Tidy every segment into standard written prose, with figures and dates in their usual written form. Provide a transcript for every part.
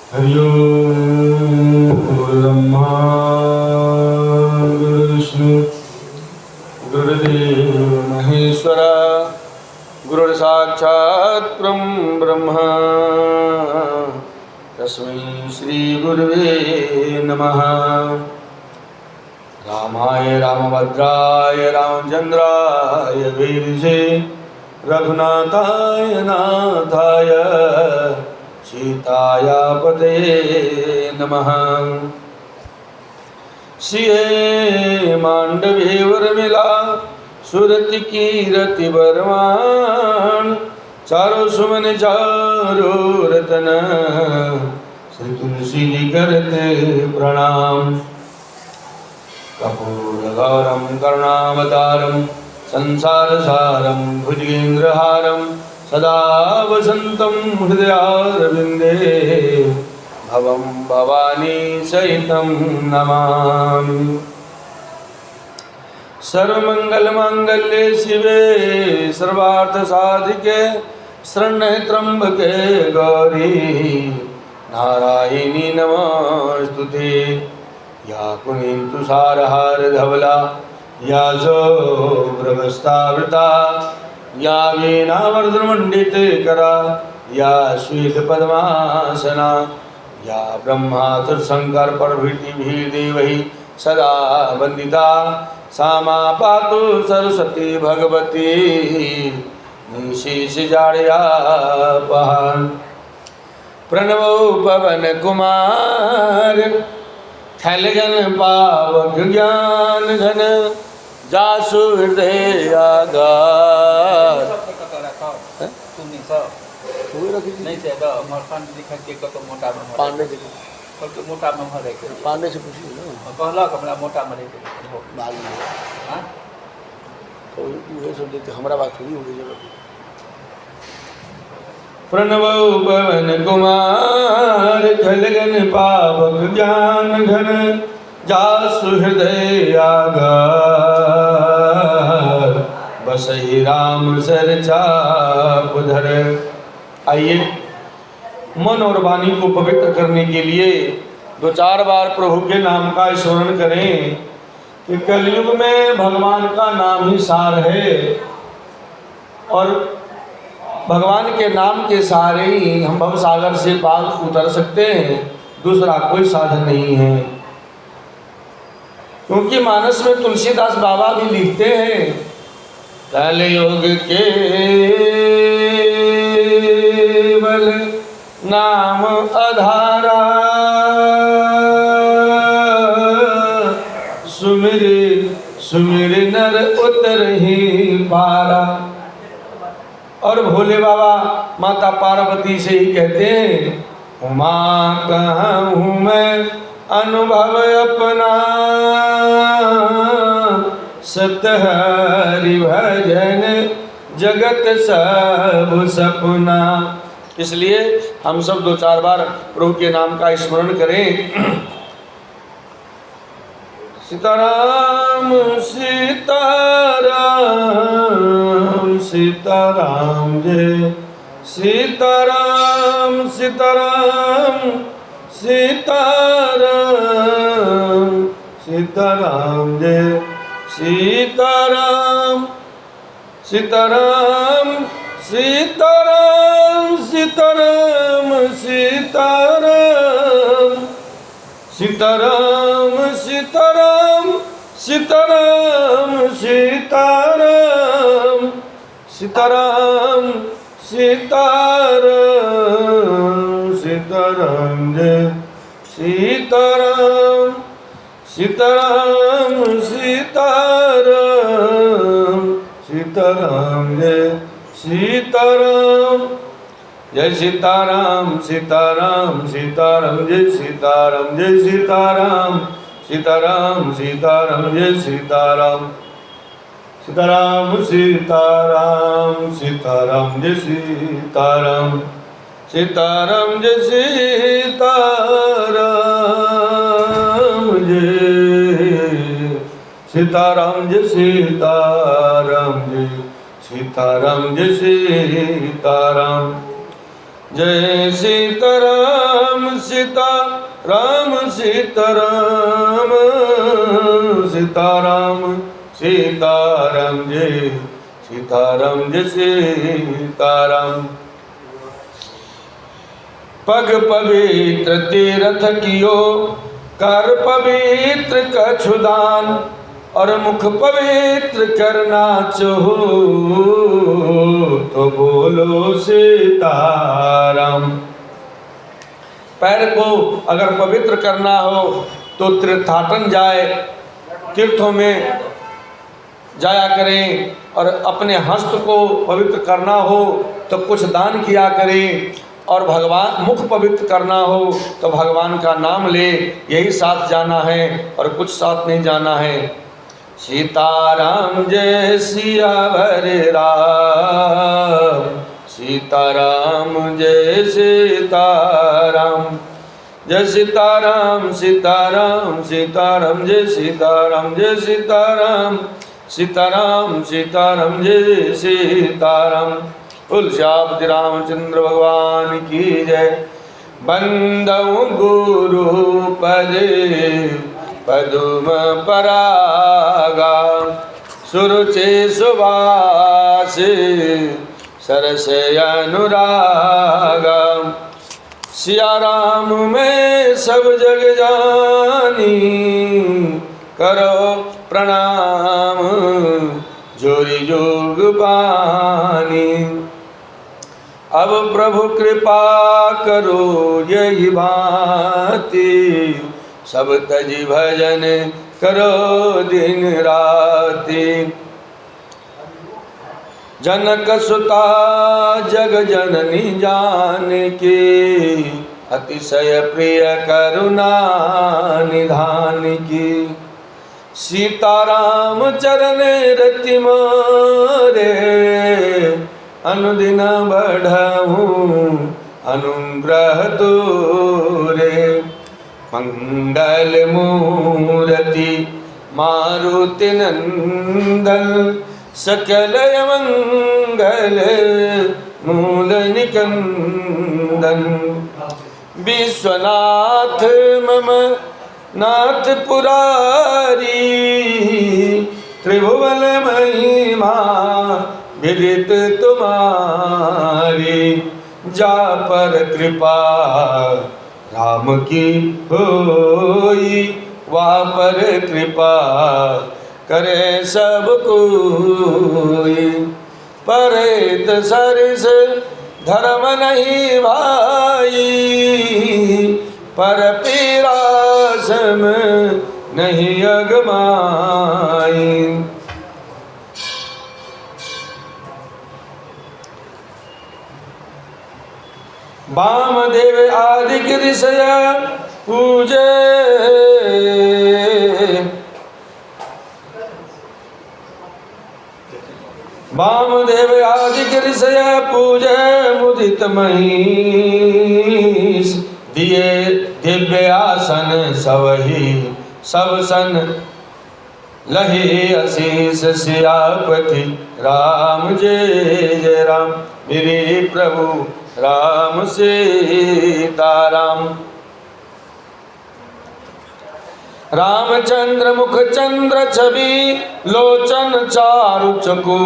हरि ओम ब्रह्मा गुरुर्विष्णु गुरुर्देव महेश्वर गुरुर्साक्षात् परं ब्रह्म तस्मै श्री गुरुवे नमः। रामाय रामभद्राय रामचंद्राय वेदिसे रघुनाथाय नाथाय सीताया पते नमः। सिए मांडवे उर्मिला सुरति कीरति बरमान चारों सुमन चारों रतन श्री तुलसी करते प्रणाम। कपूरगौरम करुणावतारम संसार सारम भुजगेन्द्रहारम सदा वसन्तं हृदयारविन्दे भवं भवानी सहितं नमामि। सर्वमंगलमांगल्ये शिवे सर्वार्थसाधिके शरण्ये त्र्यंबके गौरी नारायणी नमोस्तुते। या कुनीन्तु सारहार धवला या शुभ्रवस्त्रावृता या वीणावर्धनमण्डित करा या श्वेत पद्मासना या ब्रह्मासुर शंकर प्रभृति देवैः सदा वंदिता सा मा पातु सरस्वती भगवती निशेषजाड्यापहा। प्रणवो पवन कुमार खलगन पावक ज्ञान घन जासु हृदय आगार। नहीं से तो मरफान लिखा के तो मोटा में पांडे जी तो मोटा में भरे के पांडे से पूछिए ना कहला हमरा मोटा में रहे के बाल में हां तो ये सब देते हमरा बात थोड़ी हो गई जब। प्रणवो पवन कुमार खलगन पावक ज्ञान घन जासु हृदय आगार। बसहि राम सर चाप धर। आइए मन और वाणी को पवित्र करने के लिए दो चार बार प्रभु के नाम का स्मरण करें कि कलयुग में भगवान का नाम ही सार है और भगवान के नाम के सहारे ही हम भव सागर से पार उतर सकते हैं, दूसरा कोई साधन नहीं है। क्योंकि मानस में तुलसीदास बाबा भी लिखते हैं कलयुग केवल नाम आधारा सुमिर सुमिर नर उतर ही पारा। और भोले बाबा माता पार्वती से ही कहते हैं उमा कहूँ मैं अनुभव अपना सतहरि भजन जगत सब सपना। इसलिए हम सब दो चार बार प्रभु के नाम का स्मरण करें। सीताराम सीताराम सीताराम जय सीताराम सीताराम सीताराम सीताराम जय सीताराम सीताराम सीताराम सीताराम सीताराम सीताराम सीताराम सीताराम सीताराम सीताराम सीताराम सीताराम जय सीताराम सीताराम सीताराम सीताराम जय सीताराम जय सीताराम सीताराम सीताराम जय सीताराम जय सीताराम सीताराम सीताराम जय सीताराम सीताराम सीताराम सीताराम जय सीताराम सीताराम जय सीताराम जय सीताराम जय सीताराम जय सीताराम जय सीताराम। जय सीताराम सीताराम सीताराम सीताराम सीताराम जय सीताराम जय सीताराम। पग पवित्र तीर्थ कियो कर पवित्र कछुदान और मुख पवित्र करना चाहो तो बोलो सीताराम। पैर को अगर पवित्र करना हो तो तीर्थाटन जाए, तीर्थों में जाया करें, और अपने हस्त को पवित्र करना हो तो कुछ दान किया करें, और भगवान मुख पवित्र करना हो तो भगवान का नाम ले, यही साथ जाना है और कुछ साथ नहीं जाना है। सीताराम जय सियावर राम सीताराम जय सीताराम जय सीताराम सीताराम सीताराम जय सीताराम जय सीताराम सीताराम सीताराम जय सीताराम। तुलसीपति रामचंद्र भगवान की जय। बंदौ गुरु पदे पदुम परागा सुरुचि सुभाष सरस अनुरागा। सिया राम में सब जग जानी करो प्रणाम जोरी जोग बानी। अब प्रभु कृपा करो यही भांति सब तजी भजन करो दिन राति। जनक सुता जग जननी जान के अतिशय प्रिय करुणा निधान की। सीताराम चरण रति मोरे अनुदिन बढ़ऊँ अनुग्रह तोरे। मंगल मूर्ति मारुति नंदन सकल मंगल मूल निकंदन। विश्वनाथ मम नाथ पुरारी त्रिभुवन महिमा विदित तुम्हारी। जा पर कृपा राम की होई वहाँ पर कृपा करे सब कोई। परेत सरिस धर्म नहीं भाई पर पीरा सम नहीं अगमाई। वामदेव आदि गिरिशय पूजे वामदेव आदि गिरिशय पूजे मुदित महीश। दिए दिव्य आसन सबही सब सन लहे अशीष। सियापति राम जय जय राम मेरे प्रभु राम सीताराम। रामचंद्र मुख चंद्र छवि लोचन चारु चकोर।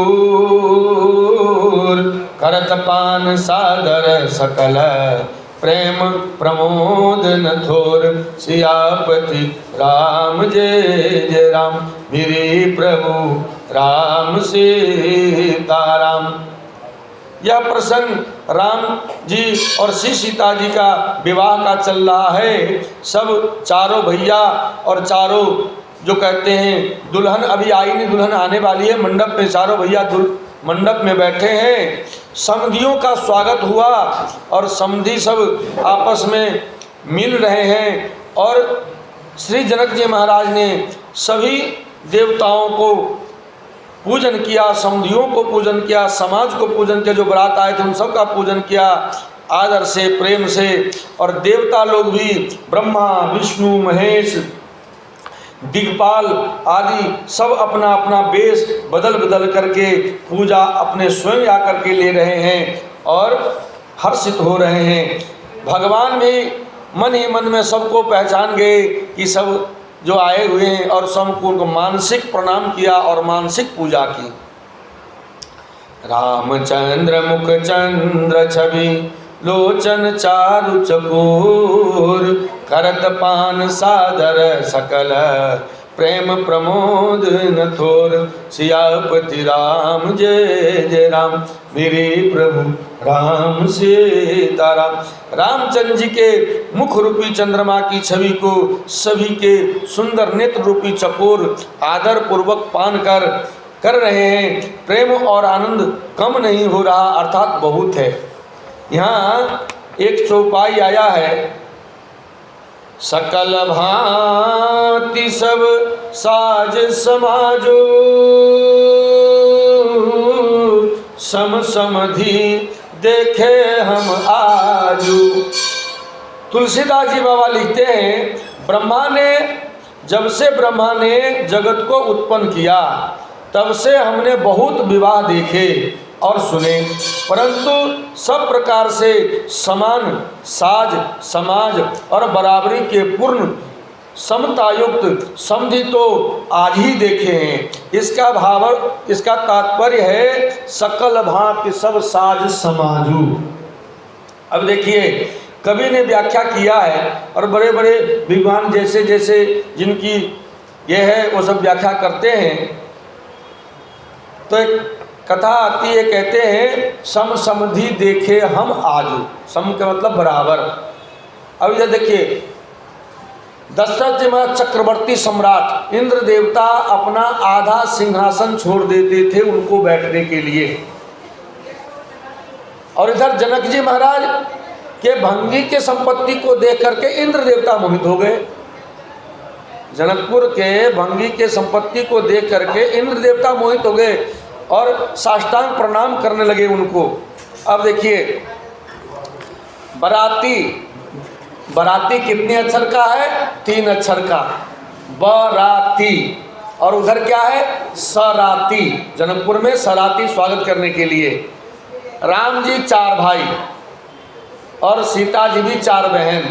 करत पान सादर सकल प्रेम प्रमोद न थोर। सियापति राम जय जय राम मेरे प्रभु राम सीताराम। यह प्रसंग राम जी और श्री सीता जी का विवाह का चल रहा है। सब चारों भैया और चारों जो कहते हैं दुल्हन अभी आई नहीं, दुल्हन आने वाली है। मंडप में चारों भैया मंडप में बैठे हैं। समधियों का स्वागत हुआ और समधी सब आपस में मिल रहे हैं। और श्री जनक जी महाराज ने सभी देवताओं को पूजन किया, समधियों को पूजन किया, समाज को पूजन किया। जो बारात आए थे उन सब का पूजन किया आदर से प्रेम से। और देवता लोग भी ब्रह्मा विष्णु महेश दिग्पाल आदि सब अपना अपना वेश बदल बदल करके पूजा अपने स्वयं आकर के ले रहे हैं। और हर्षित हो रहे हैं। भगवान भी मन ही मन में सबको पहचान गए कि सब जो आए हुए हैं, और सबको उनको मानसिक प्रणाम किया और मानसिक पूजा की। रामचंद्र मुख चंद्र छवि लोचन चारु चकोर, करत पान सादर सकल प्रेम प्रमोद न थोर। सियापति राम जय जय राम, मेरे प्रभु राम सीताराम। रामचंद्र जी के मुख रूपी चंद्रमा की छवि को सभी के सुंदर नेत्र रूपी चकोर आदर पूर्वक पान कर रहे हैं। प्रेम और आनंद कम नहीं हो रहा, अर्थात बहुत है। यहाँ एक चौपाई आया है, सकल भांति सब साज समाजो, सम समधि देखे हम आजू। तुलसीदास जी बाबा लिखते हैं, जब से ब्रह्मा ने जगत को उत्पन्न किया, तब से हमने बहुत विवाह देखे और सुने, परंतु सब प्रकार से समान साज समाज और बराबरी के पूर्ण समतायुक्त समधि तो आज ही देखे हैं। इसका तात्पर्य है सकल भांति सब साज समाजू। अब देखिए, कवि ने व्याख्या किया है और बड़े बड़े विद्वान जैसे जैसे जिनकी ये है वो सब व्याख्या करते हैं। तो एक कथा आती है, कहते हैं सम समधि देखे हम आजू। सम का मतलब बराबर। अब ये देखिए, दशरथ जी महाराज चक्रवर्ती सम्राट, इंद्र देवता अपना आधा सिंहासन छोड़ देते थे उनको बैठने के लिए, और इधर जनक जी महाराज के भंगी के संपत्ति को देख करके इंद्र देवता मोहित हो गए। जनकपुर के भंगी के संपत्ति को देख करके इंद्र देवता मोहित हो गए और साष्टांग प्रणाम करने लगे उनको। अब देखिए, बराती कितने अक्षर का है? 3 अक्षर का, बराती। और उधर क्या है? सराती। जनकपुर में सराती स्वागत करने के लिए। राम जी 4 भाई और सीता जी भी 4 बहन।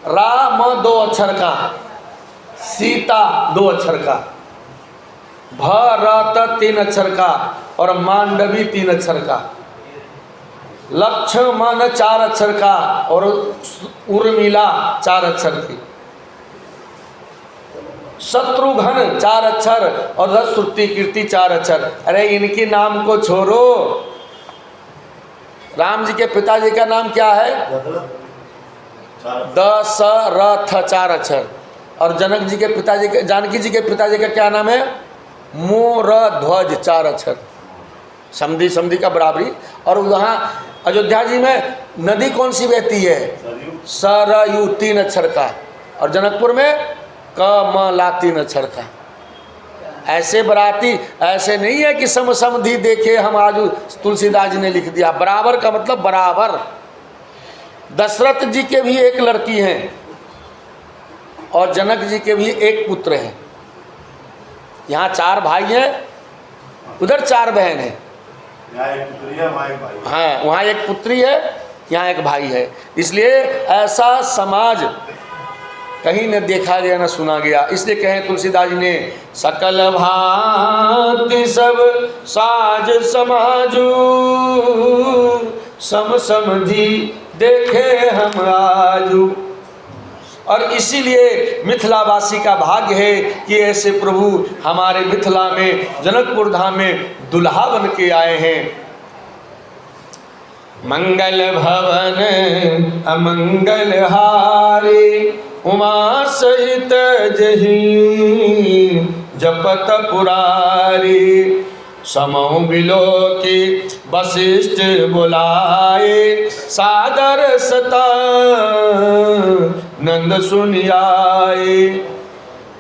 राम 2 अक्षर का, सीता 2 अक्षर का, भरत 3 अक्षर का और मांडवी 3 अक्षर का, लक्ष्मण 4 अक्षर का और उर्मिला 4 अक्षर की, शत्रुघ्न 4 अक्षर और श्रुति कीर्ति 4 अक्षर। अरे इनके नाम को छोड़ो, राम जी के पिताजी का नाम क्या है? दशरथ 4 अक्षर। और जनक जी के पिताजी के, जानकी जी के पिताजी का क्या नाम है? मोर ध्वज 4 अक्षर। समधि का बराबरी। और वहाँ अयोध्या जी में नदी कौन सी बहती है? सरयू 3 अक्षर का। और जनकपुर में कमला 3 अक्षर का। ऐसे बराती, ऐसे नहीं है कि समधि देखे हम आज। तुलसीदास जी ने लिख दिया, बराबर का मतलब बराबर। दशरथ जी के भी 1 लड़की हैं और जनक जी के भी 1 पुत्र हैं। यहाँ 4 भाई हैं, उधर 4 बहन हैं। हाँ, वहाँ 1 पुत्री है, यहाँ 1 भाई है। इसलिए ऐसा समाज कहीं न देखा गया न सुना गया। इसलिए कहें तुलसीदास जी ने, सकल भांति सब साज समाजू, सम समधि देखे हम आजू। और इसीलिए मिथिलावासी का भाग्य है कि ऐसे प्रभु हमारे मिथिला में जनकपुर धाम में दुल्हा बन के आए हैं। मंगल भवन अमंगल हारे, उमा सहित जही जपत पुरारी। समौ बिलो की वशिष्ठ बुलाए, सादर सता नंद सुनियाए।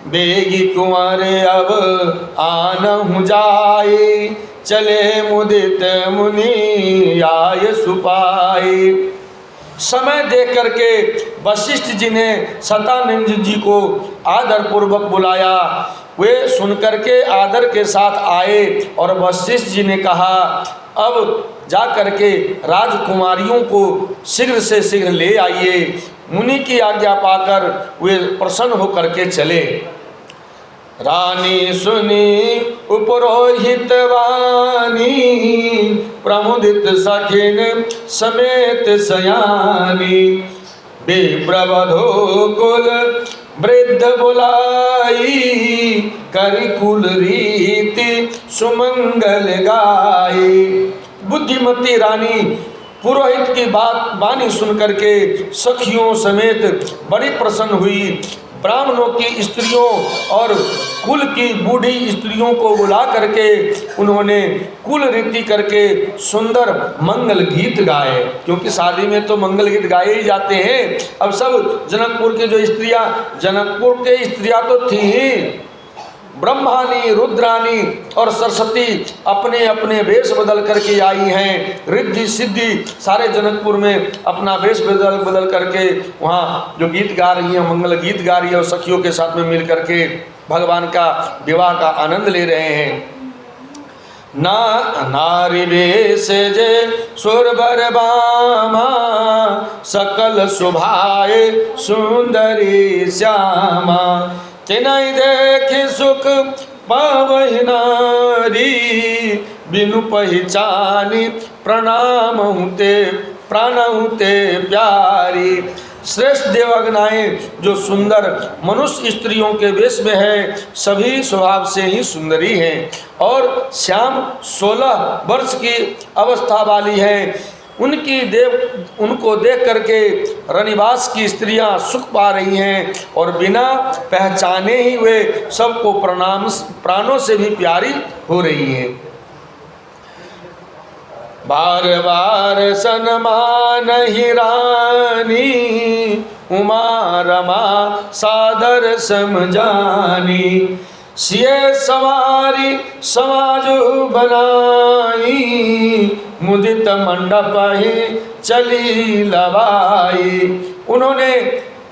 बेगी कुंवर अब आनहु जाए, चले मुदित मुनि आय सुपाए। समय देख करके वशिष्ठ जी ने सतानंद जी को आदर पूर्वक बुलाया। वे सुन करके आदर के साथ आए और वशिष्ठ जी ने कहा, अब जा करके राजकुमारियों को शीघ्र से शीघ्र ले आइए। मुनि की आज्ञा पाकर वे प्रसन्न होकर के चले। रानी सुनी उपरोहित वाणी, प्रमुदित सखिन समेत सयानी। विप्रवधो कुल वृद्ध बुलाई, करि कुल रीति सुमंगल गाई। बुद्धिमती रानी पुरोहित की बात वाणी सुन करके सखियों समेत बड़ी प्रसन्न हुई। ब्राह्मणों की स्त्रियों और कुल की बूढ़ी स्त्रियों को बुला करके उन्होंने कुल रीति करके सुंदर मंगल गीत गाए, क्योंकि शादी में तो मंगल गीत गाए ही जाते हैं। अब सब जनकपुर के जो स्त्रियां, जनकपुर के स्त्रियां तो थी ही, ब्रह्मानी, रुद्रानी और सरस्वती अपने अपने वेश बदल करके आई हैं। रिद्धि सिद्धि सारे जनकपुर में अपना वेश बदल करके वहाँ जो गीत गा रही हैं, मंगल गीत गा रही है और सखियों के साथ में मिल करके भगवान का विवाह का आनंद ले रहे हैं। नारी वेश जे सुरबर बामा, सकल शोभाए सुंदरी श्यामा। तिनहि देख सुख पावहि नारी, बिनु पहचानी प्रणाम ते प्यारी। श्रेष्ठ देवगनाएं जो सुंदर मनुष्य स्त्रियों के वेश में है, सभी स्वभाव से ही सुंदरी हैं और श्याम 16 वर्ष की अवस्था वाली हैं। उनको देख करके रनिवास की स्त्रियां सुख पा रही हैं और बिना पहचाने ही वे सबको प्राणों से भी प्यारी हो रही हैं। बार बार सन्मानहि रानी, उमा रमा सादर समझानी। सिए सवारी समाजु बनाई, मुदित मंडप ही चली लवाई। उन्होंने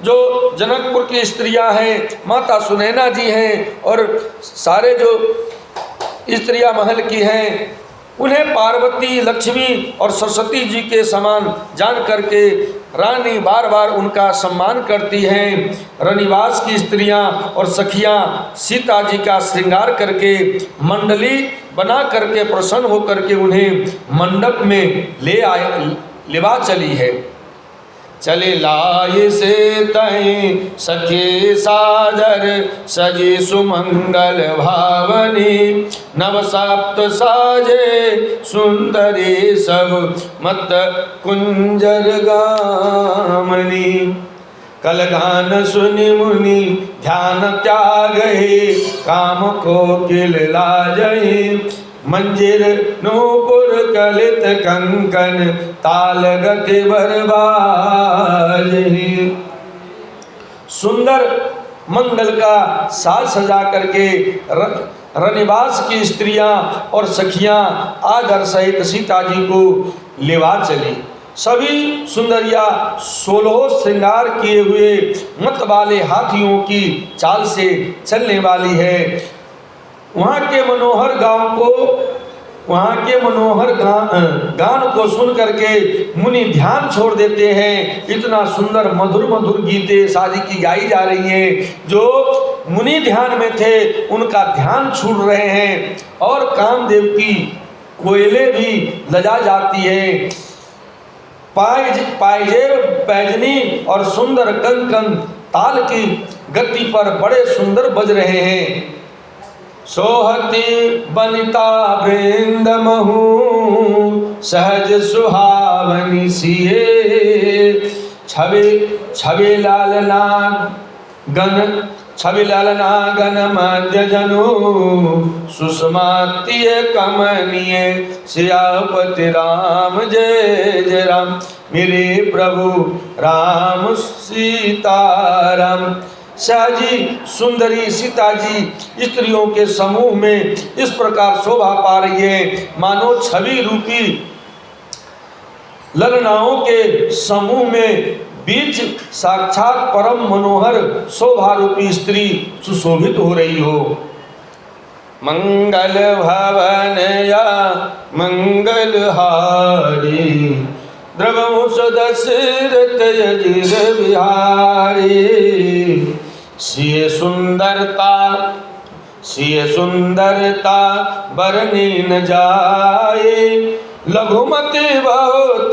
जो जनकपुर की स्त्रियां हैं, माता सुनैना जी हैं और सारे जो स्त्रियां महल की हैं, उन्हें पार्वती, लक्ष्मी और सरस्वती जी के समान जान करके रानी बार बार उनका सम्मान करती हैं। रनिवास की स्त्रियां और सखियां सीता जी का श्रृंगार करके मंडली बना करके प्रसन्न होकर के उन्हें मंडप में लेवा चली है। चले लाए से तय सखे सादर, सजी सुमंगल भावनी। नव साप्त साजे सुंदरी, सब मत कुंजर गामनी। कल गान सुनि मुनि ध्यान त्यागहि, काम कोकिल लाजहि। मंजिर नूपुर कलित कंकन, ताल गति बरबाजहि। सुंदर मंगल का साज सजा करके रनिवास की स्त्रियां और सखियां आदर सहित सीता जी को लेवा चली। सभी सुंदरिया 16 श्रृंगार किए हुए मत वाले हाथियों की चाल से चलने वाली है। वहाँ के मनोहर गान को सुन करके मुनि ध्यान छोड़ देते हैं। इतना सुंदर मधुर मधुर गीतें शादी की गाई जा रही हैं। जो मुनि ध्यान में थे उनका ध्यान छूट रहे हैं और कामदेव की कोयले भी लजा जाती है। पायजेब, पैजनी और सुंदर कंकन ताल की गति पर बड़े सुंदर बज रहे हैं। सोहती बनिता वृंद महू, सहज सुहावनी सिए। छवि लालना गन मध्य जनु, सुषमातीय कमनीय। सियापति राम जय जय राम, मेरे प्रभु राम सीताराम। शाहजी सुंदरी सीता जी स्त्रियों के समूह में इस प्रकार शोभा पा रही है, मानो छवि रूपी ललनाओं के समूह में बीच साक्षात परम मनोहर शोभा रूपी स्त्री सुशोभित हो रही हो। मंगल भवन या मंगलहारी द्रवंश दशरथ यजिर बिहारी सिय सुंदरता बरनी न जाए लघुमति बहुत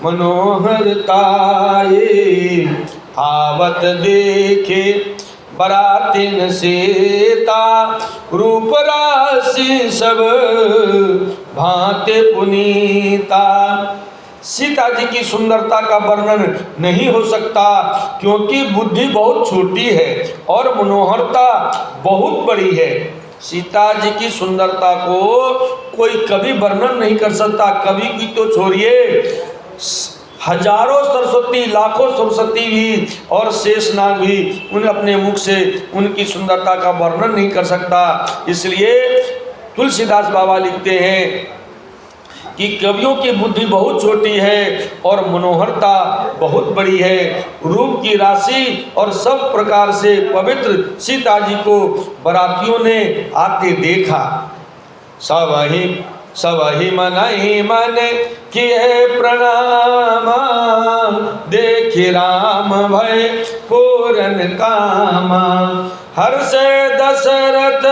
मनोहरताए आवत देखे बरातिन सीता रूप राशि सब भांति पुनीता। सीता जी की सुंदरता का वर्णन नहीं हो सकता क्योंकि बुद्धि बहुत छोटी है और मनोहरता बहुत बड़ी है। सीता जी की सुंदरता को कोई कभी वर्णन नहीं कर सकता। कवि की तो छोड़िए, हजारों सरस्वती लाखों सरस्वती भी और शेषनाग भी उन अपने मुख से उनकी सुंदरता का वर्णन नहीं कर सकता। इसलिए तुलसीदास बाबा लिखते हैं कि कवियों की बुद्धि बहुत छोटी है और मनोहरता बहुत बड़ी है। रूप की राशि और सब प्रकार से पवित्र सीता जी को बरातियों ने आके देखा। सबहि मन किए प्रणाम देखि राम भय पूरन कामा हर्ष दशरथ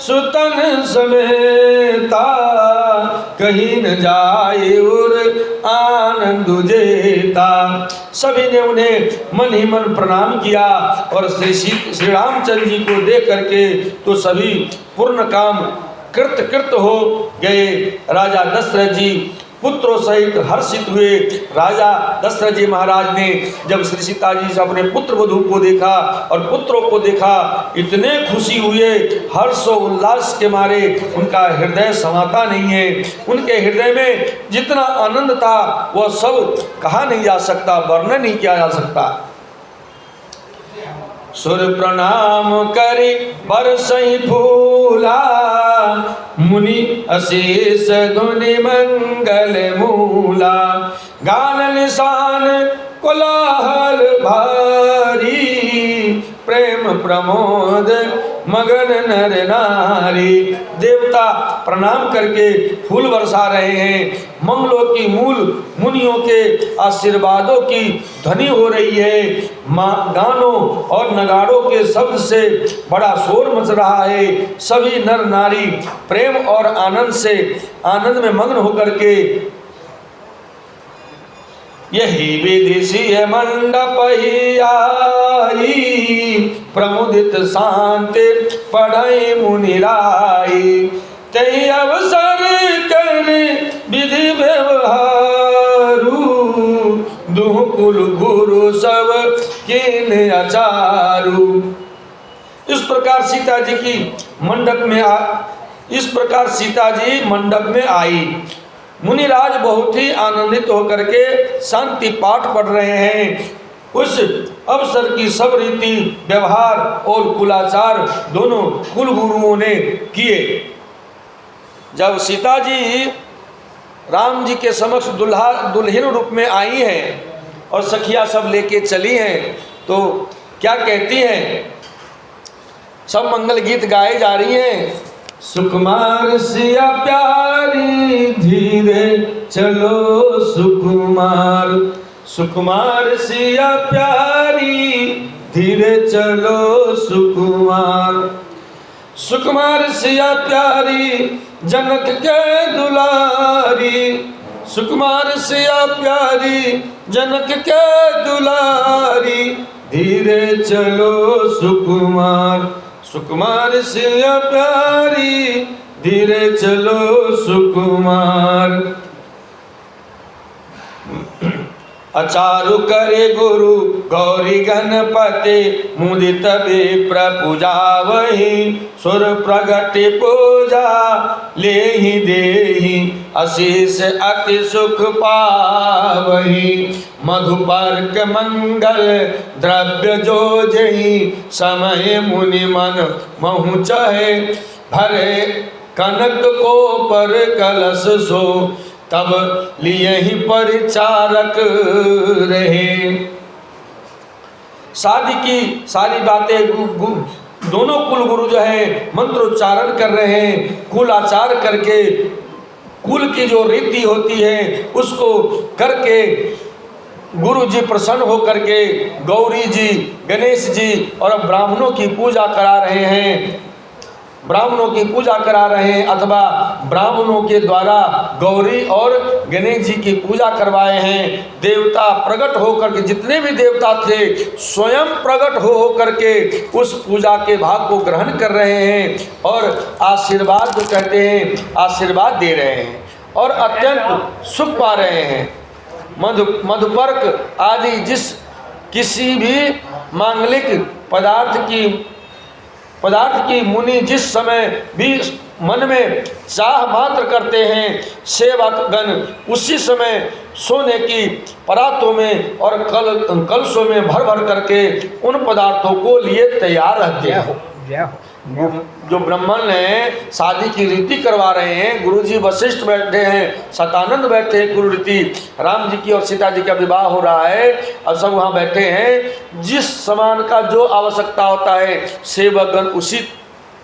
सुतन समेता कहीं न जाए और आनंद जेता। सभी ने उन्हें मन ही मन प्रणाम किया और श्री रामचंद्र जी को देख करके तो सभी पूर्ण काम कृत हो गए। राजा दशरथ जी पुत्रों सहित हर्षित हुए। राजा दशरथ जी महाराज ने जब श्री सीता जी से अपने पुत्र वधू को देखा और पुत्रों को देखा, इतने खुशी हुए, हर्ष और उल्लास के मारे उनका हृदय समाता नहीं है। उनके हृदय में जितना आनंद था वह सब कहा नहीं जा सकता, वर्णन नहीं किया जा सकता। सुर प्रणाम करि बरसई फूला मुनि अशेष धुनि मंगल मूला गान निशान कोलाहल भारी प्रेम प्रमोद मगन नर नारी। देवता प्रणाम करके फूल बरसा रहे हैं। मंगलों की मूल मुनियों के आशीर्वादों की ध्वनि हो रही है। गानों और नगाड़ों के शब्द से बड़ा शोर मच रहा है। सभी नर नारी प्रेम और आनंद में मग्न होकर के यही विधि सिय मंडप ही आई प्रमुदित शांति पढ़ई मुनिराई तई अवसर कर विधि व्यवहारू दुह कुल गुरु सब किन अचारू। इस प्रकार सीता जी मंडप में आई। मुनिराज बहुत ही आनंदित होकर के शांति पाठ पढ़ रहे हैं। उस अवसर की सब रीति व्यवहार और कुलाचार दोनों कुल गुरुओं ने किए। जब सीता जी राम जी के समक्ष दुल्हन रूप में आई हैं और सखिया सब लेके चली हैं तो क्या कहती हैं? सब मंगल गीत गाए जा रही हैं। सुकुमार सिया प्यारी धीरे चलो सुकुमार सिया प्यारी धीरे चलो सुकुमार सिया प्यारी जनक के दुलारी सुकुमार सिया प्यारी जनक के दुलारी धीरे चलो सुकुमार सिया प्यारी धीरे चलो सुकुमार। अचारु करे गुरु गौरी गणपति मुदित विप्र पूजावहि सुर प्रगति पूजा लेहि देहि अशीष अति सुख पावहि मधुपर्क मंगल द्रव्य जो जहि समय मुनि मन महु चहे भरे कनक को पर कलश सो तब लिए ही परिचारक रहे। शादी की सारी बातें दोनों कुल गुरु जो है मंत्रोच्चारण कर रहे हैं, कुल आचार करके कुल की जो रीति होती है उसको करके गुरु जी प्रसन्न होकर के गौरी जी, गणेश जी और ब्राह्मणों की पूजा करा रहे हैं, ब्राह्मणों की पूजा करा रहे हैं अथवा ब्राह्मणों के द्वारा गौरी और गणेश जी की पूजा करवाए हैं। देवता प्रकट होकर के, जितने भी देवता थे स्वयं प्रकट हो करके उस पूजा के भाग को ग्रहण कर रहे हैं और आशीर्वाद जो कहते हैं आशीर्वाद दे रहे हैं और अत्यंत सुख पा रहे हैं। मधुपर्क आदि जिस किसी भी मांगलिक पदार्थ की मुनि जिस समय भी मन में चाह मात्र करते हैं, सेवकगण उसी समय सोने की परातों में और कलशों में भर भर करके उन पदार्थों को लिए तैयार रहते हैं। जो ब्राह्मण ने शादी की रीति करवा रहे हैं, गुरुजी वशिष्ठ बैठे हैं, शतानंद बैठे हैं, गुरु रीति राम जी की और सीता जी का विवाह हो रहा है और सब वहाँ बैठे हैं। जिस सामान का जो आवश्यकता होता है सेवकगण उसी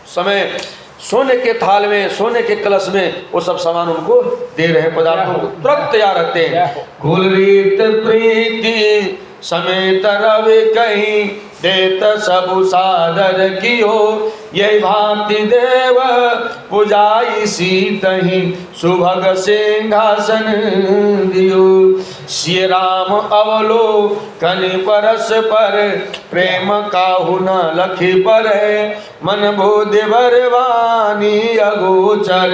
समय सोने के थाल में, सोने के कलश में वो सब सामान उनको दे रहे हैं, पदार्थों को तुरंत तैयार रहते हैं। कुल रीत प्रीति समेत रवि कहीं देत सबु सादर कियो, यही भांति देव पुजाई सीतहि सुभग सिंहासन दियो। श्री राम अवलोकन परस पर प्रेम काहु न लखि पर, मन बुद्धि बरवानी अगोचर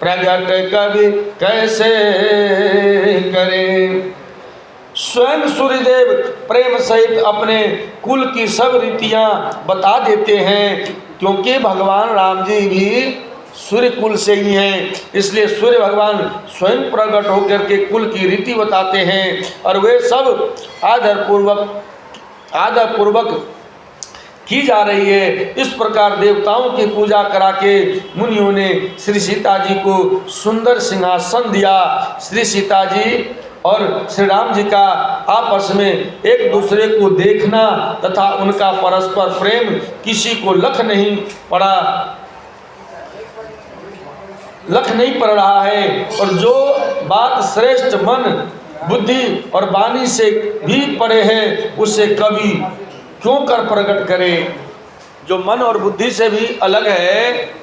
प्रगट कवि कैसे करे। स्वयं सूर्यदेव प्रेम सहित अपने कुल की सब रीतियां बता देते हैं, क्योंकि भगवान राम जी भी सूर्य कुल से ही हैं, इसलिए सूर्य भगवान स्वयं प्रकट होकर के कुल की रीति बताते हैं और वे सब आदर पूर्वक की जा रही है। इस प्रकार देवताओं की पूजा करा के मुनियों ने श्री सीता जी को सुंदर सिंहासन दिया। श्री सीता जी और श्री राम जी का आपस में एक दूसरे को देखना तथा उनका परस्पर प्रेम किसी को लख नहीं पड़ रहा है। और जो बात श्रेष्ठ मन बुद्धि और वाणी से भी परे है उसे कवि क्यों कर प्रकट करे। जो मन और बुद्धि से भी अलग है,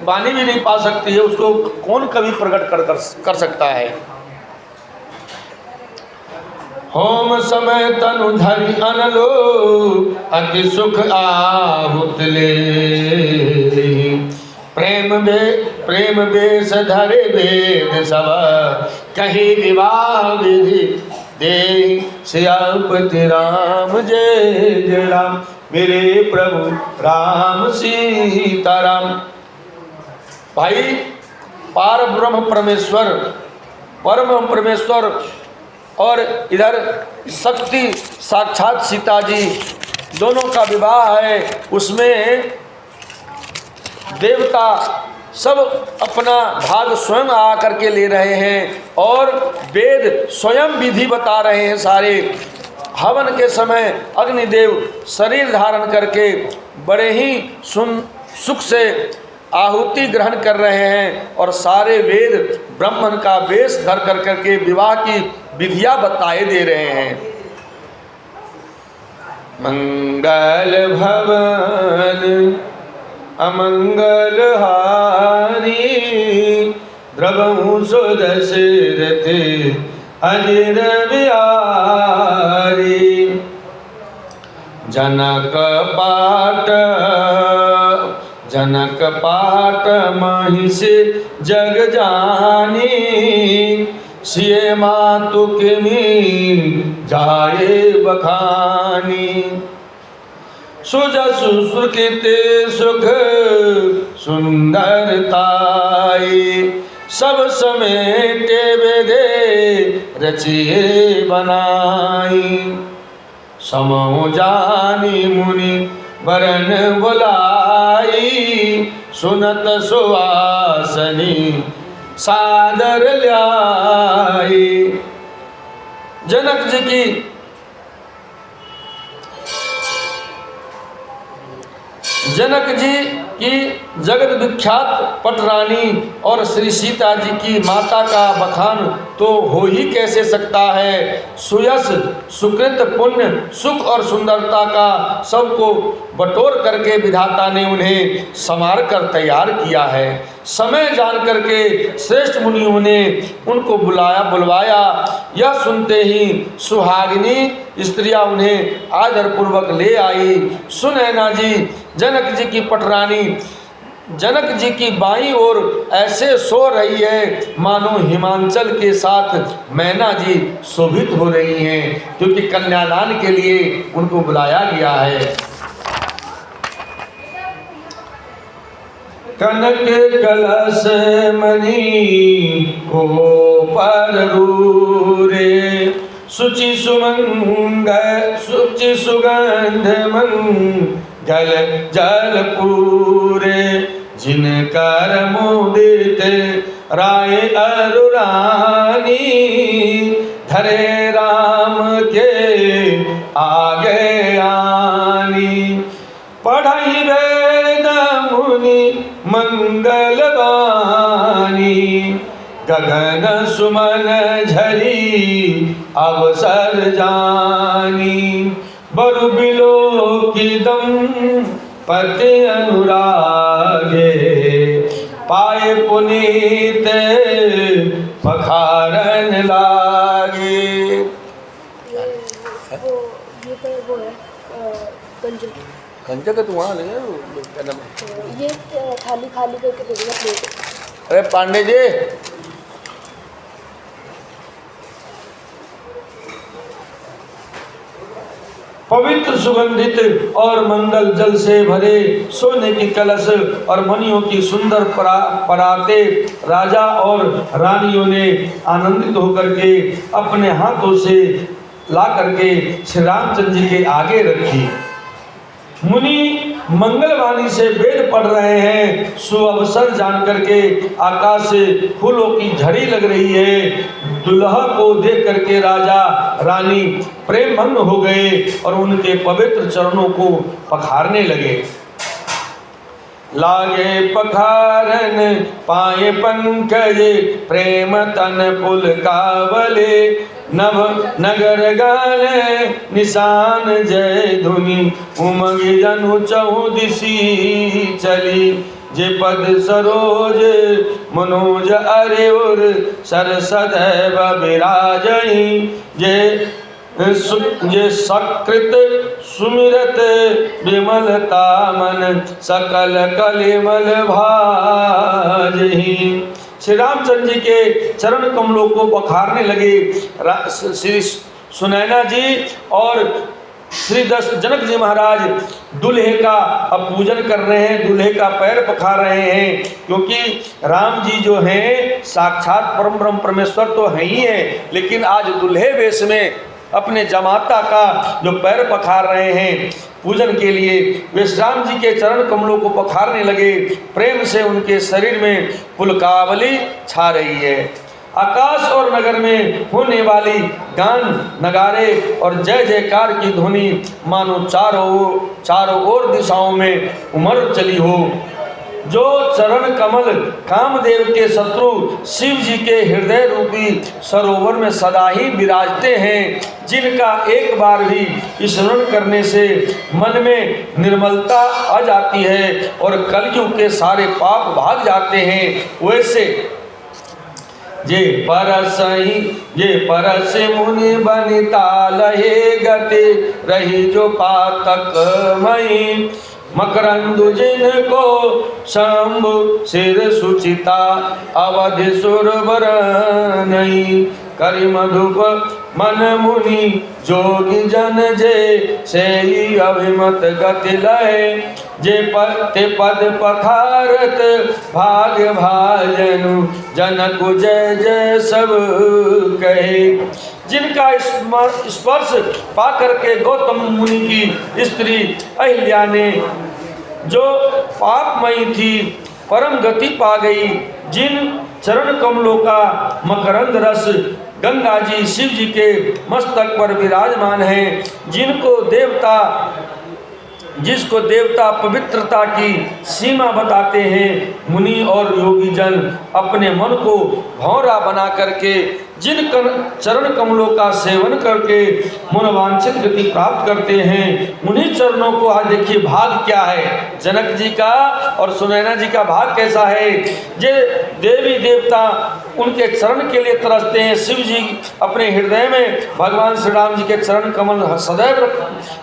वाणी भी नहीं पा सकती है, उसको कौन कवि प्रकट कर सकता है। होम समय तनु धरि अनलो अति सुख आहुत ले, प्रेम बेश धरे वेद सब कहीं विवाह विधि दे। श्यामपति राम जय जय राम, मेरे प्रभु राम सीताराम। भाई पार ब्रह्म परमेश्वर, परम परमेश्वर और इधर शक्ति साक्षात सीता जी, दोनों का विवाह है। उसमें देवता सब अपना भाग स्वयं आकर के ले रहे हैं और वेद स्वयं विधि बता रहे हैं सारे। हवन के समय अग्निदेव शरीर धारण करके बड़े ही सुख से आहुति ग्रहण कर रहे हैं और सारे वेद ब्राह्मण का वेश धर कर करके विवाह की विधियां बताए दे रहे हैं। मंगल भवन अमंगल हारी, द्रवहु सुदशरथ अजिर बिहारी। जनक पाट महिषी जग जानी, सिए मातु किमी जाए बखानी। सुजसु सुकृत सुख सुंदरताई, सब समेटे वेदे रचिए बनाई। समो जानी मुनि वरन बुलाई, सुनत सुवासनी सादर लाई। जनक जी की जनक जी की जगत विख्यात पटरानी और श्री सीता जी की माता का बखान तो हो ही कैसे सकता है। सुयश सुकृत पुण्य सुख और सुंदरता का सबको बटोर करके विधाता ने उन्हें संवार कर तैयार किया है। समय जान करके श्रेष्ठ मुनियों ने उनको बुलवाया। यह सुनते ही सुहागिनी स्त्रियां उन्हें आदरपूर्वक ले आई। सुनैना जी जनक जी की पटरानी जनक जी की बाईं ओर ऐसे सो रही है मानो हिमांचल के साथ मैना जी शोभित हो रही हैं, क्योंकि कन्यादान के लिए उनको बुलाया गया है। कनक कलश मणि को पररूरे शुचि सुगंध मंगल जल पूरे जिनकर मुदित राय अरुरानी धरे राम के आगे आनी पढ़ाई वेद मुनि मंगल बानी गगन सुमन झरी अवसर जानी बरु बिलो की दम पति अनुरागे पाए पुनीत पखारन लागे। वो है कंजक तो वहाँ ले क्या नाम है? ये थाली खाली करके दे देना प्लेट। अरे पांडे जी पवित्र सुगंधित और मंगल जल से भरे सोने की कलश और मणियों की सुंदर पराते राजा और रानियों ने आनंदित होकर के अपने हाथों से ला करके श्री रामचंद्र जी के आगे रखी। मुनि मंगलवाणी से वेद पढ़ रहे हैं। सुअवसर जान करके आकाश से फूलों की झड़ी लग रही है। दुल्हा को देख करके राजा रानी प्रेम मग्न हो गए और उनके पवित्र चरणों को पखारने लगे। लागे पखारन पाए पंकज प्रेम तन पुलकावले नभ नगर गाले निशान जय धुनि उमग जनु चहुदिशी चली जे पद सरोज मनोज अरे उर सर सदैव विराजई जे सकृत सुमिरत विमलता मन सकल कलिमल भाजहि। श्री रामचंद्र जी के चरण कमलों को पखारने लगे। श्री सुनैना जी और श्री जनक जी महाराज दूल्हे का अब पूजन कर रहे हैं, दूल्हे का पैर पखार रहे हैं, क्योंकि राम जी जो हैं साक्षात परम ब्रह्म परमेश्वर तो हैं ही हैं, लेकिन आज दूल्हे वेश में अपने जमाता का जो पैर पखार रहे हैं पूजन के लिए, वे राम जी के चरण कमलों को पखारने लगे। प्रेम से उनके शरीर में पुलकावली छा रही है। आकाश और नगर में होने वाली गान नगारे और जय जयकार की ध्वनि मानो चारों ओर दिशाओं में उमड़ चली हो। जो चरण कमल कामदेव के शत्रु शिव जी के हृदय रूपी सरोवर में सदा ही विराजते हैं, जिनका एक बार भी स्मरण करने से मन में निर्मलता आ जाती है और कलयुग के सारे पाप भाग जाते हैं, वैसे जे परस मुनि बनिता लहे गति रही जो पातक मई मकरंदु जिनको शंभु सिर सुचिता अवधि सुरवर नहीं करि मधुप मन मुनि जोगी जन जे से अभिमत गति लय जे पद पखारत भाग्य भाजनु जनक जय जय सब कहे। जिनका स्पर्श पाकर के गौतम मुनि की स्त्री अहिल्या ने जो पापमयी थी परम गति पा गई, जिन चरण कमलों का मकरंद रस गंगा जी शिव जी के मस्तक पर विराजमान है, जिनको देवता जिसको देवता पवित्रता की सीमा बताते हैं, मुनि और योगी जन अपने मन को भौरा बना करके जिन चरण कमलों का सेवन करके मनोवांछित गति प्राप्त करते हैं, उन्हीं चरणों को आज देखिए भाग क्या है जनक जी का और सुनैना जी का भाग कैसा है। जे देवी देवता उनके चरण के लिए तरसते हैं। शिव जी अपने हृदय में भगवान श्री राम जी के चरण कमल सदैव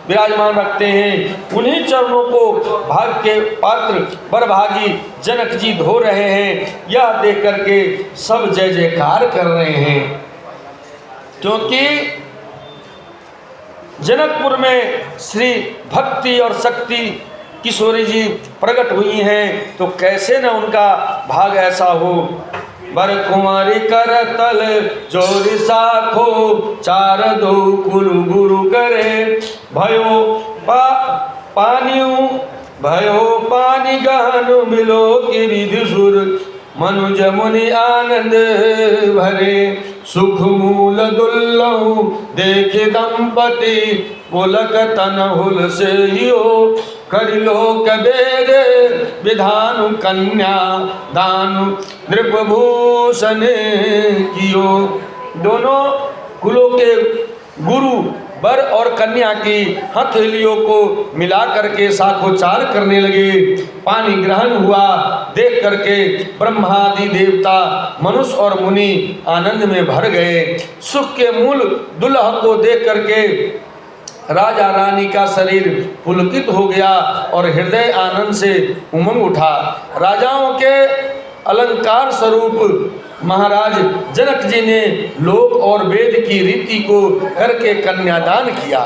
विराजमान रखते हैं। उन्हीं चरणों को भाग के पात्र बरभागी जनक जी धो रहे हैं। यह देख करके सब जय जयकार कर रहे हैं, क्योंकि जनकपुर में श्री भक्ति और शक्ति किशोरी जी प्रकट हुई हैं, तो कैसे न उनका भाग ऐसा हो। बर कुंवारी कर तल जोरी साखो, चार दो कुरु गुरु करे, भयो पानी गहन मिलो की विधि सुर, मनुज मुनि आनंद भरे, सुख मूल दुल्लहु देखे दंपति, पुलक तन हुल से हो, करिलोक वेद विधानु कन्या, दानु नृपभूषण कियो। दोनों कुलों के गुरु वर और कन्या की हथेलियों को मिला करके साखोचार करने लगे। पानी ग्रहण हुआ देख करके ब्रह्मादि देवता मनुष्य और मुनि आनंद में भर गए। सुख के मूल दुल्हा को देख करके राजा रानी का शरीर पुलकित हो गया और हृदय आनंद से उमंग उठा। राजाओं के अलंकार स्वरूप महाराज जनक जी ने लोक और वेद की रीति को करके कन्यादान किया।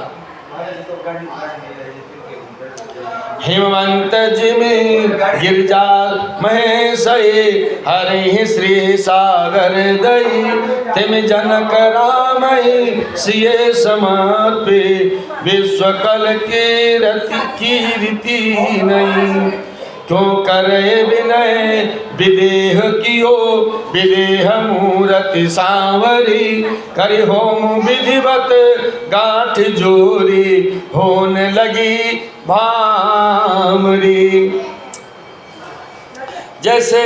हिमवंत जिमि गिरजा महेश हरि श्री सागर दई, तिम जनक राम सिए समर्पे, विश्वकल की रीति नहीं, क्यों करे विनय विदेह कियो, विदेह मूरति सांवरी, करि होम विधिवत गांठ जोरी, होने लगी भामरी। जैसे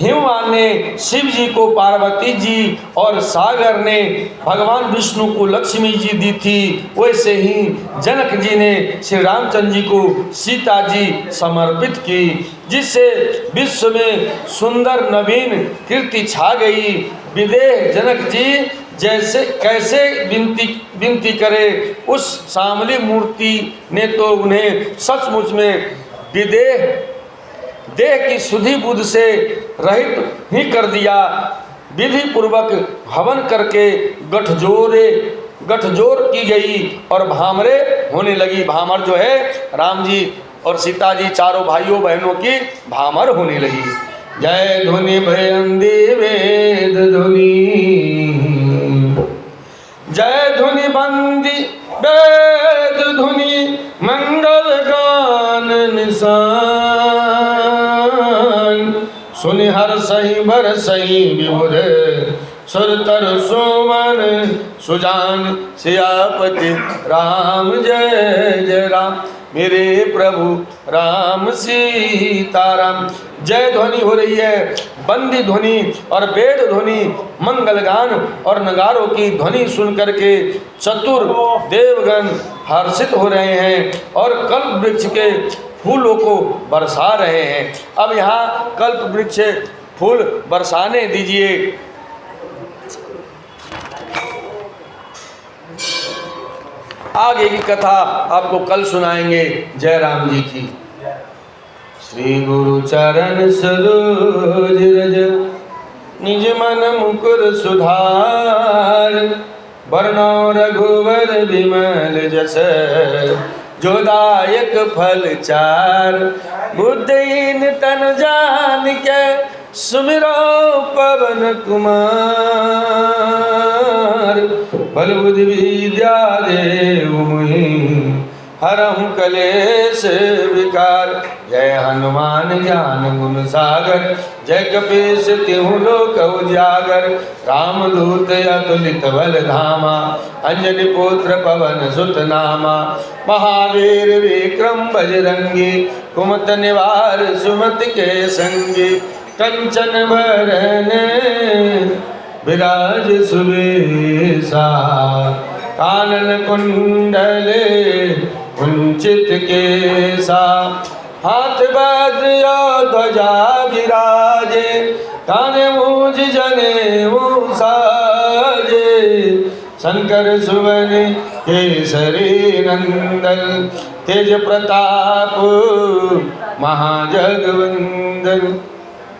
हिमवान ने शिव जी को पार्वती जी और सागर ने भगवान विष्णु को लक्ष्मी जी दी थी, वैसे ही जनक जी ने श्री रामचंद्र जी को सीता जी समर्पित की, जिससे विश्व में सुंदर नवीन कीर्ति छा गई। विदेह जनक जी जैसे कैसे विनती करे, उस सामली मूर्ति ने तो उन्हें सचमुच में विदेह देह की सुधि बुध से रहित ही कर दिया। विधि पूर्वक हवन करके गठजोर की गई और भामरे होने लगी। भामर जो है राम जी और सीता जी चारों भाइयों बहनों की भामर होने लगी। जय धुनि भयंदी वेद धुनि, जय धुनि बंदी वेद धुनि, मंगल गान निशान, सुनि हर सही भर सही विबुध, सुरतर सुमन सुजान, सियापति राम जय जय राम, मेरे प्रभु राम सीताराम। जय ध्वनि हो रही है, बंदी ध्वनि और वेद ध्वनि, मंगलगान और नगारों की ध्वनि सुन करके चतुर देवगण हर्षित हो रहे हैं और कल्प वृक्ष के फूलों को बरसा रहे हैं। अब यहाँ कल्प वृक्ष फूल बरसाने दीजिए। आगे की कथा आपको कल सुनाएंगे। जय राम जी की। श्री गुरु चरण सरोज रज, निज मन मुकुर सुधार, बरनौ रघुवर विमल जस, जो दायक फल चार। बुद्धिहीन तन जान के, सुमिरो पवन कुमार, बल बुद्धि विद्या देव मुहि, हरहु कलेश विकार। जय हनुमान ज्ञान गुण सागर, जय कपीस तिहु लोक उजागर। रामदूत अतुलित बल धामा, अंजनी पुत्र पवन सुत नामा। महावीर विक्रम बजरंगी, कुमत निवार सुमति के संगी। कंचन बरन विराज सुबेसा, कानन कुंडले कुंचित केसा। हाथ वज्र ध्वजा विराजे, काने मूंज जनेऊ साजे। शंकर सुवन केसरी नंदन, तेज प्रताप महाजगवंदन।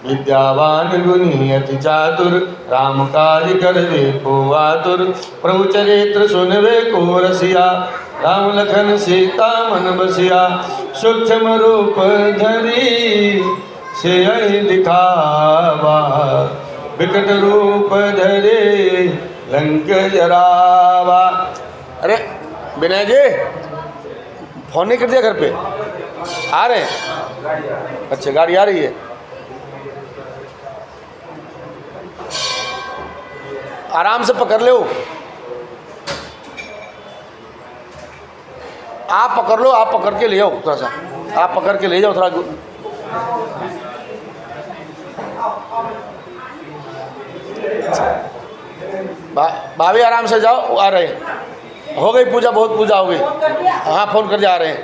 विद्यावान गुणी अति चातुर, राम काज करवे को आतुर। प्रभु चरित्र सुनवे को रसिया, राम लखन सीता मन बसिया। सूक्ष्म रूप धरी सियहि दिखावा, विकट रूप धरे लंक जरावा। अरे विनय जी, फोन नहीं कर दिया घर पे? आ रहे हैं? अच्छा, गाड़ी आ रही है। आराम से पकड़ लो, आप पकड़ लो, आप पकड़ के ले जाओ थोड़ा सा, आप पकड़ के ले जाओ थोड़ा। भाभी आराम से जाओ, आ रहे हैं। हो गई पूजा, बहुत पूजा हो गई। हाँ, फोन कर जा रहे हैं।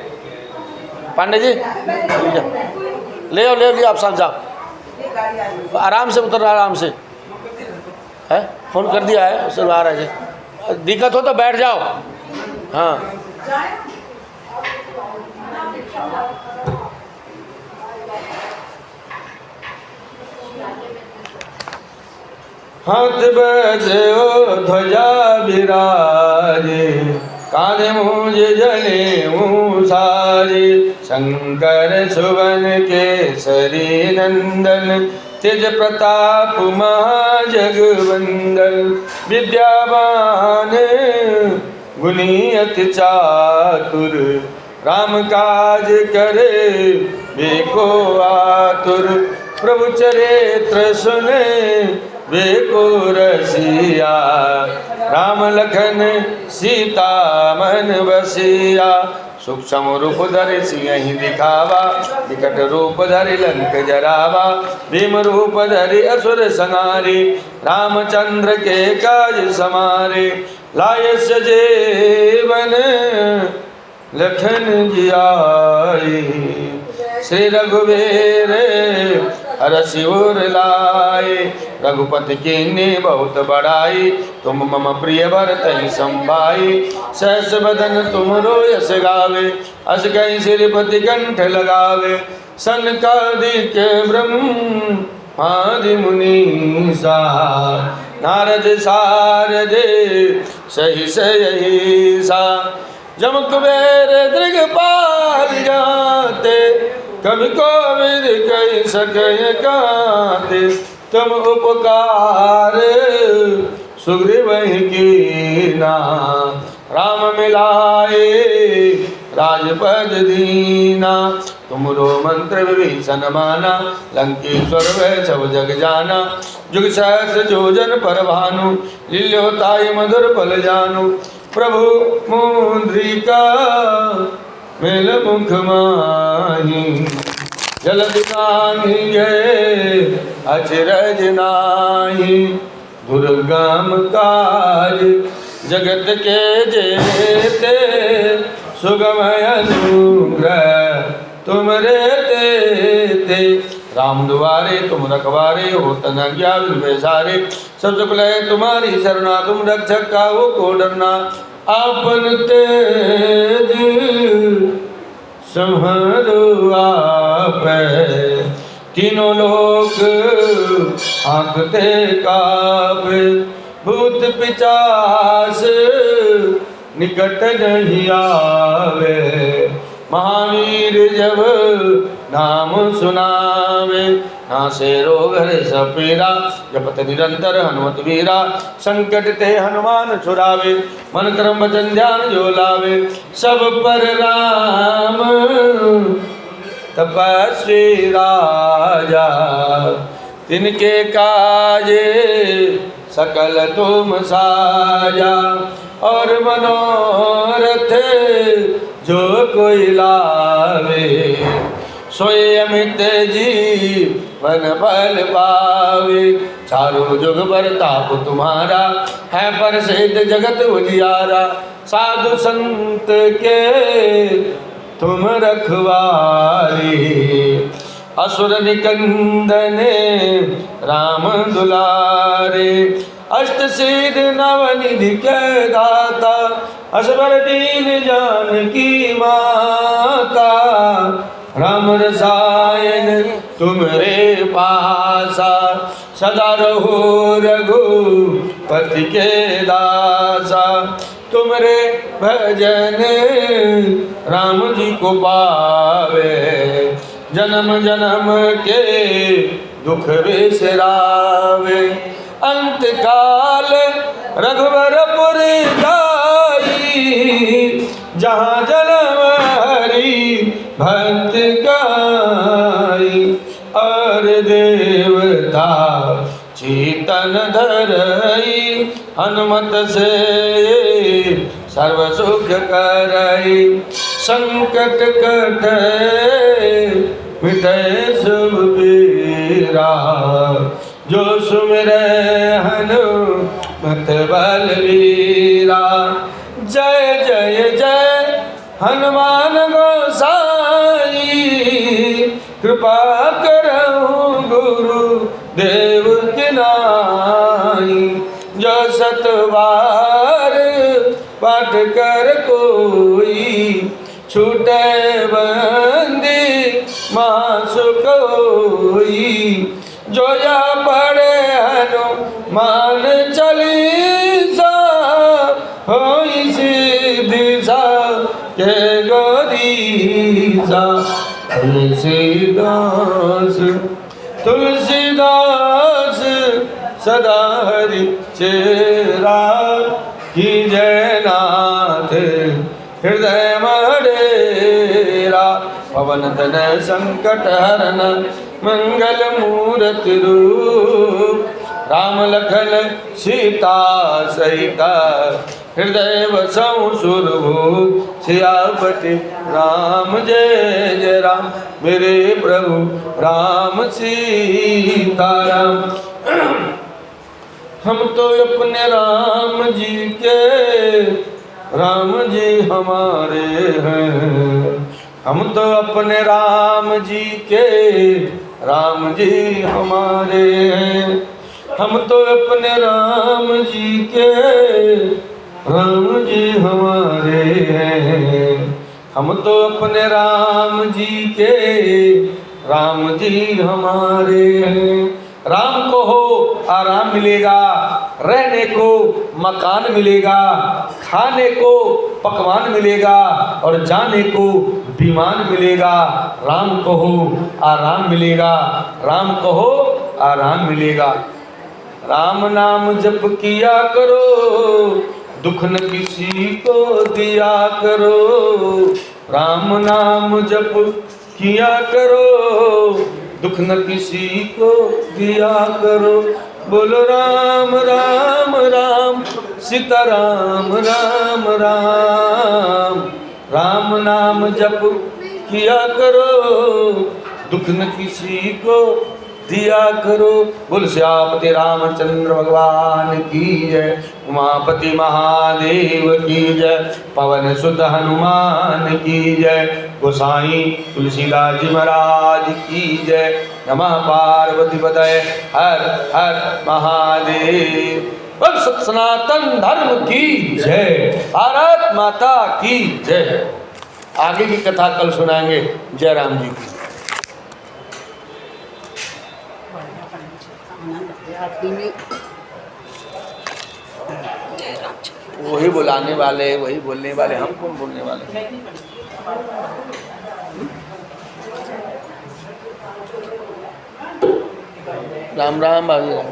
पांडे जी ले आओ, ले लिया, आप साथ जाओ। आराम से उतर, आराम से है, फोन कर दिया है, सब आ रहे हैं। दिक्कत हो तो बैठ जाओ। हाँ, हाथ बजो ध्वजा विराजे, कांधे मूंज जनेऊ साजे। शंकर सुवन केसरी नंदन, तेज प्रताप महाजगवंदन। विद्यावान गुणी अति चातुर, राम काज करे बेको आतुर। प्रभु चरित्र सुने बेको रसिया, राम लखन सीता मन बसिया। सूक्ष्म रूप धरि सियहि दिखावा, विकट रूप धरि लंक जरावा। भीम रूप धरि असुर संहारे, रामचंद्र के काज समारे। लाय सजीवन लखन जियाई, श्री रघुवीर हरषि उर लाए। रघुपति कीन्ही बहुत बड़ाई, तुम मम प्रिय भरतहि संभाई। सहस बदन तुमरो यश गावे, अस कहि श्रीपति कंठ लगावे। सनकादिक ब्रह्मादि मुनीसा, नारद सारद सही सहीसा। जम कुबेर दिगपाल जाते, कवि कोविद कहि सके गाते। तुम उपकार सुग्रीवहि कीना, राम मिलाए राजपद दीना। तुमरो मंत्र विभीषण माना, लंकेश्वर वै सब जग जाना। जुग सहस्र जोजन पर भानु, लील्योताहि मधुर फल जानु। प्रभु मुद्रिका मेल मुख माही, जलधि गांधी अचरज नाही। दुर्गम काज जगत के जेते, सुगम अनुग्रह तुम रे ते। राम दुआरे तुम रखवारे, हो तना ज्ञान सारे। सब सुख लय तुम्हारी शरणा, तुम रक्षक काहू को डरना। आपन तेज संहरो आप, तीनों लोक आंकते कापे। भूत पिचास निकट नहीं आवे, महावीर जब नाम सुनावे, नासे रोग हरे सब पीरा, जपत निरंतर हनुमत वीरा, संकट ते हनुमान छुड़ावे, मन कर्म वचन ध्यान जो लावे, सब पर राम तपस्वी राजा, तिनके काजे सकल तुम साजा, और मनोरथ जो कोई लावे, सोए अमित जीवन बल पावे, चारों जुग बरताप तुम्हारा, है प्रसिद्ध जगत उजियारा, साधु संत के तुम रखवारे, असुर निकंदने राम दुलारे, अष्ट सिद्ध नवनिधि के दाता, असबर दीन जानकी माता, राम रसायन तुमरे पासा, सदा रहो रघुपति के दासा, तुमरे भजन राम जी को पावे, जन्म जन्म के दुख बिसरावे, अंत काल रघुवरपुर जाई, जहाँ जन्म हरि भक्त गाई, और देवता चेतन धरई, हनुमत से सर्व सुख करई, संकट कटे मिटै सब पीरा, जो सुमिरै हनुमत बलवीरा, जय जय जय हनुमान गोसाई, कृपा करहु गुरु देव की नाई, जो सतबार पाठ कर कोई, छूटे बंदी मासुक होई, जो या पढ़े हनुमान चालीसा, होई सिद्धि सा के गौरीसा, तुलसीदास तुलसीदास सदा हरि चेरा, की जयनाथ हृदय मडेरा, पवन तनय संकट हरन मंगल मूर्ति रूप, राम लखन सीता सहित हृदय बसहु सुरभूप, सियापति राम जय जय राम, मेरे प्रभु राम सीताराम। हम तो अपने राम जी के, राम जी हमारे हैं, हम तो अपने राम जी के, राम जी हमारे हैं, हम तो अपने राम जी के, राम जी हमारे हैं, हम तो अपने राम जी के, राम जी हमारे हैं। राम को हो आराम मिलेगा, रहने को मकान मिलेगा, खाने को पकवान मिलेगा, और जाने को विमान मिलेगा। राम को हो आराम मिलेगा, राम को हो आराम मिलेगा। राम नाम जप किया करो, दुख न किसी को दिया करो। राम नाम जप किया करो, दुख न किसी को दिया करो। बोलो राम राम राम सीता राम राम राम। राम नाम जप किया करो, दुख न किसी को दिया करो। बोल श्यापति रामचंद्र भगवान की जय, उमापति महादेव की जय, पवन सुत हनुमान की जय, गोसाई तुलसीदास जी महाराज की जय। नमः पार्वती पतये हर हर महादेव। बोल सत सनातन धर्म की जय, भारत माता की जय। आगे की कथा कल सुनाएंगे। जय राम जी की। वही बुलाने वाले, वही बोलने वाले, हम कौन बोलने वाले। राम राम भाभी राम।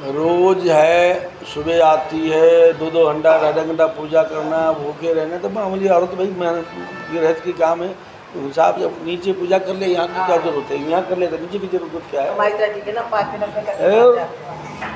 रोज है, सुबह आती है, 2-2 घंटा 2.5 घंटा पूजा करना, भूखे रहना, तो मामूली औरत भाई गृहस्थ की काम है। तो हिसाब से नीचे पूजा कर ले, यहाँ की क्या जरूरत है, यहाँ कर ले तो नीचे की जरूरत क्या है। हमारी तरह ठीक है ना, 5 मिनट में ए,